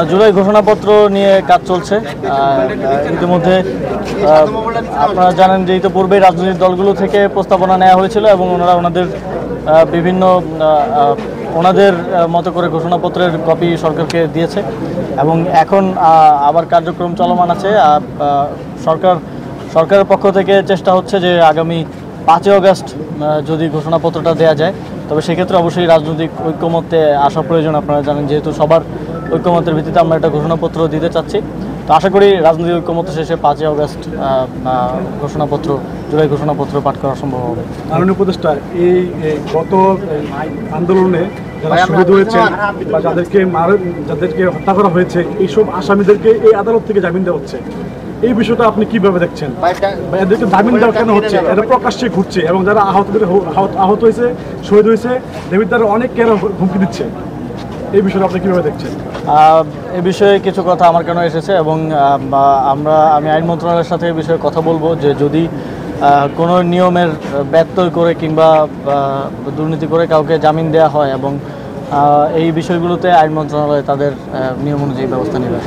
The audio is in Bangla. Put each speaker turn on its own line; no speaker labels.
জুলাই ঘোষণাপত্র নিয়ে কাজ চলছে। ইতিমধ্যে আপনারা জানেন যে ইতিপূর্বেই রাজনৈতিক দলগুলো থেকে প্রস্তাবনা নেওয়া হয়েছিল এবং ওনারা ওনাদের বিভিন্ন ওনাদের মতো করে ঘোষণাপত্রের কপি সরকারকে দিয়েছে এবং এখন আবার কার্যক্রম চলমান আছে। সরকারের পক্ষ থেকে চেষ্টা হচ্ছে যে আগামী 5 আগস্ট যদি ঘোষণাপত্রটা দেওয়া যায়, তবে সেক্ষেত্রে অবশ্যই রাজনৈতিক ঐক্যমত্যে আসা প্রয়োজন। আপনারা জানেন যেহেতু সবার ঐক্যমতের ভিত্তিতে আমরা একটা ঘোষণাপত্র দিতে চাচ্ছি, তো আশা করি রাজনৈতিক ঐক্যমত্য শেষে 5 আগস্ট ঘোষণাপত্র, জুলাই ঘোষণাপত্র পাঠ করা সম্ভব হবে।
মাননীয় উপদেষ্টা, এই গত আন্দোলনে যারা শহীদ হয়েছেন বা যাদেরকে হত্যা করা হয়েছে, এইসব আসামিদেরকে এই আদালত থেকে জামিন দেওয়া হচ্ছে, এই বিষয়টা আপনি কিভাবে দেখছেন? এদেরকে জামিন দেওয়া কেন হচ্ছে? এটা প্রকাশ্যে ঘুরছে এবং যারা আহত হয়েছে, শহীদ হয়েছে, দেবিদ্বারা অনেক কেন হুমকি দিচ্ছে, এই বিষয়টা আপনি কিভাবে দেখছেন?
এ বিষয়ে কিছু কথা আমার কেন এসেছে এবং আমি আইন মন্ত্রণালয়ের সাথে এই বিষয়ে কথা বলবো যে যদি কোনো নিয়মের ব্যত্যয় করে কিংবা দুর্নীতি করে কাউকে জামিন দেওয়া হয় এবং এই বিষয়গুলোতে আইন মন্ত্রণালয় তাদের নিয়ম অনুযায়ী ব্যবস্থা নেবে।